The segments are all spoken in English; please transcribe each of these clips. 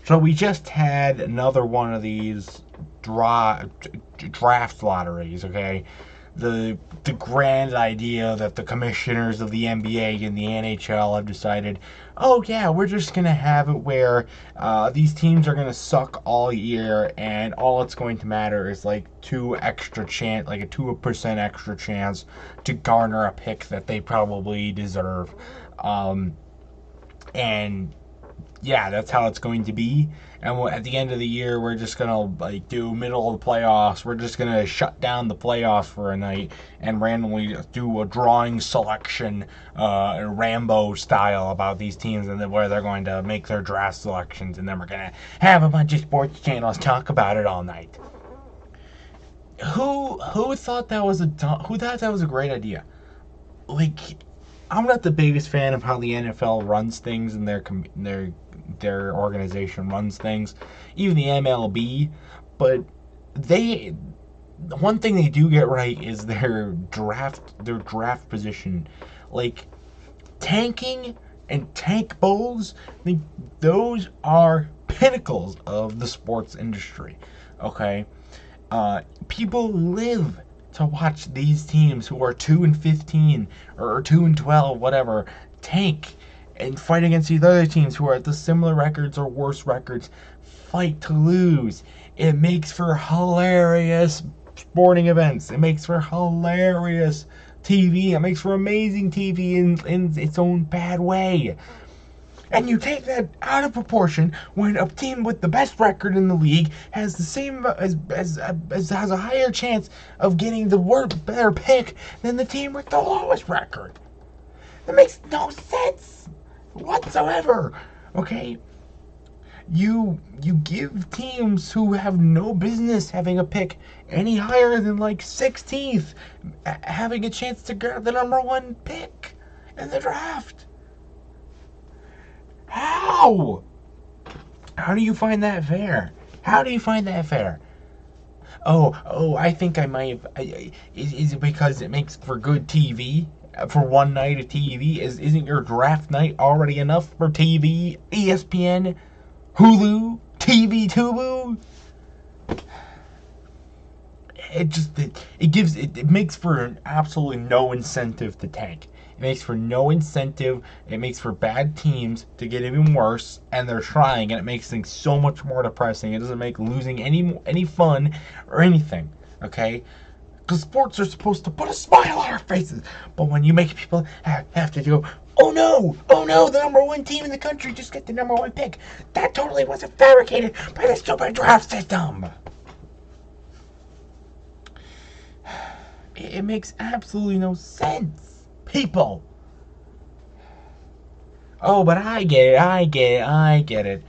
So we just had another one of these draft lotteries, okay? The grand idea that the commissioners of the NBA and the NHL have decided, oh yeah, we're just gonna have it where these teams are gonna suck all year, and all it's going to matter is like like a 2% extra chance to garner a pick that they probably deserve. Um, and yeah, that's how it's going to be. And at the end of the year, we're just gonna like do middle of the playoffs. We're just gonna shut down the playoffs for a night and randomly do a drawing selection, Rambo style about these teams and then where they're going to make their draft selections. And then we're gonna have a bunch of sports channels talk about it all night. Who thought that was a great idea? Like, I'm not the biggest fan of how the NFL runs things and their organization runs things, even the MLB. But they one thing they do get right is their draft position, like tanking and tank bowls. I think those are pinnacles of the sports industry. Okay, people live to watch these teams who are 2-15 or 2-12, whatever, tank and fight against these other teams who are at the similar records or worse records, fight to lose. It makes for hilarious sporting events. It makes for hilarious TV. It makes for amazing TV in its own bad way. And you take that out of proportion when a team with the best record in the league has the same as has a higher chance of getting the better pick than the team with the lowest record. That makes no sense whatsoever. Okay, you give teams who have no business having a pick any higher than like 16th having a chance to grab the number one pick in the draft. How? How do you find that fair? How do you find that fair? Oh, I think I might have. Is it because it makes for good TV? For one night of TV? Isn't your draft night already enough for TV? ESPN? Hulu? TV Tubu? It makes for absolutely no incentive to tank. It makes for no incentive. It makes for bad teams to get even worse, and they're trying, and it makes things so much more depressing. It doesn't make losing any fun or anything. Okay, because sports are supposed to put a smile on our faces, but when you make people have to go, oh no, the number one team in the country just get the number one pick. That totally wasn't fabricated by the stupid draft system. It makes absolutely no sense. People. Oh, but I get it.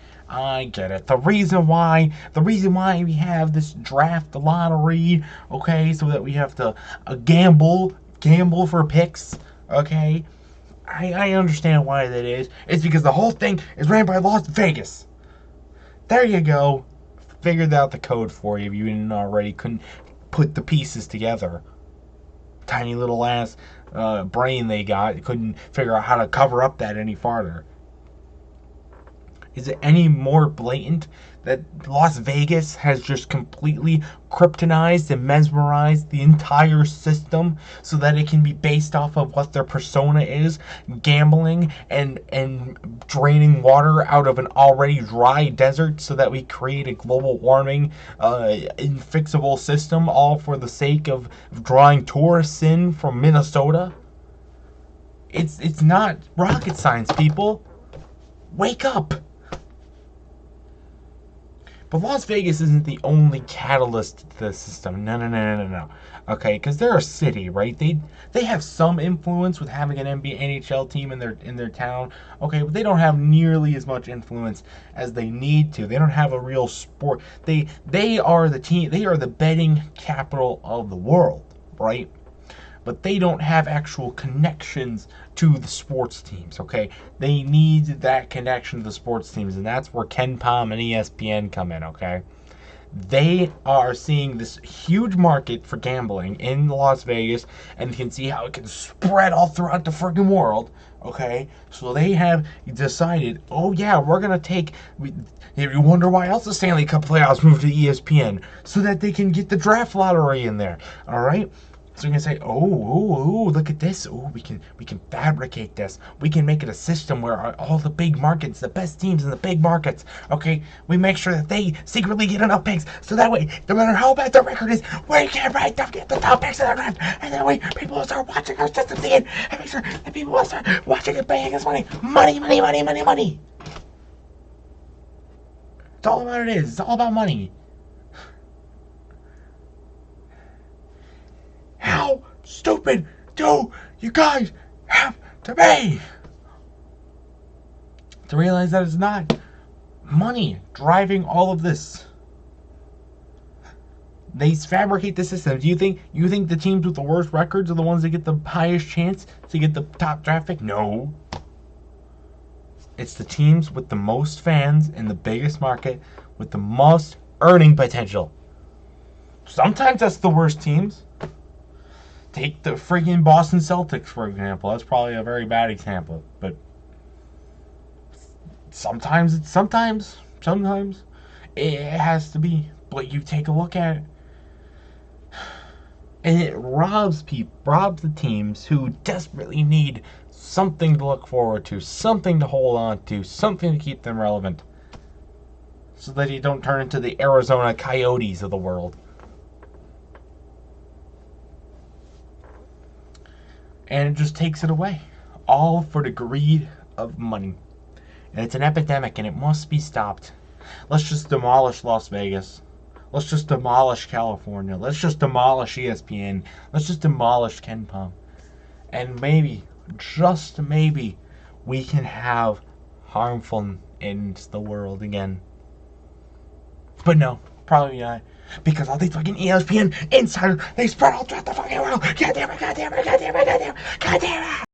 The reason why we have this draft lottery, okay, so that we have to gamble for picks, okay. I understand why that is. It's because the whole thing is ran by Las Vegas. There you go. Figured out the code for you if you didn't already. Couldn't put the pieces together. Tiny little ass brain they got couldn't figure out how to cover up that any farther. Is it any more blatant that Las Vegas has just completely kryptonized and mesmerized the entire system so that it can be based off of what their persona is, gambling and draining water out of an already dry desert so that we create a global warming infixable system, all for the sake of drawing tourists in from Minnesota? It's not rocket science, people. Wake up. But Las Vegas isn't the only catalyst to the system. No. Okay, because they're a city, right? They have some influence with having an NBA NHL team in their town. Okay, but they don't have nearly as much influence as they need to. They don't have a real sport. They are the team. They are the betting capital of the world, right? But they don't have actual connections to the sports teams, okay? They need that connection to the sports teams, and that's where Ken Palm and ESPN come in, okay? They are seeing this huge market for gambling in Las Vegas and can see how it can spread all throughout the freaking world. Okay, so they have decided, oh yeah, we're gonna take. You wonder why else the Stanley Cup playoffs moved to ESPN so that they can get the draft lottery in there. All right. So you can say, oh, look at this. Oh, we can fabricate this. We can make it a system where all the big markets, the best teams in the big markets, okay, we make sure that they secretly get enough picks, so that way, no matter how bad their record is, we can right them get the top picks in the draft, and that way people will start watching our system again, and make sure that people will start watching and paying us money. Money, money, money, money, money. It's all about it is. It's all about money. How stupid do you guys have to be to realize that it's not money driving all of this? They fabricate the system. Do you think the teams with the worst records are the ones that get the highest chance to get the top draft pick? No. It's the teams with the most fans in the biggest market with the most earning potential. Sometimes that's the worst teams. Take the freaking Boston Celtics, for example. That's probably a very bad example, but sometimes it has to be. But you take a look at it, and it robs the teams who desperately need something to look forward to, something to hold on to, something to keep them relevant, so that you don't turn into the Arizona Coyotes of the world. And it just takes it away. All for the greed of money. And it's an epidemic and it must be stopped. Let's just demolish Las Vegas. Let's just demolish California. Let's just demolish ESPN. Let's just demolish KenPom. And maybe, just maybe, we can have harmful ends to the world again. But no, probably not. Because all these fucking ESPN insiders, they spread all throughout the fucking world. God damn it, god damn it, god damn it, god damn it, god damn it.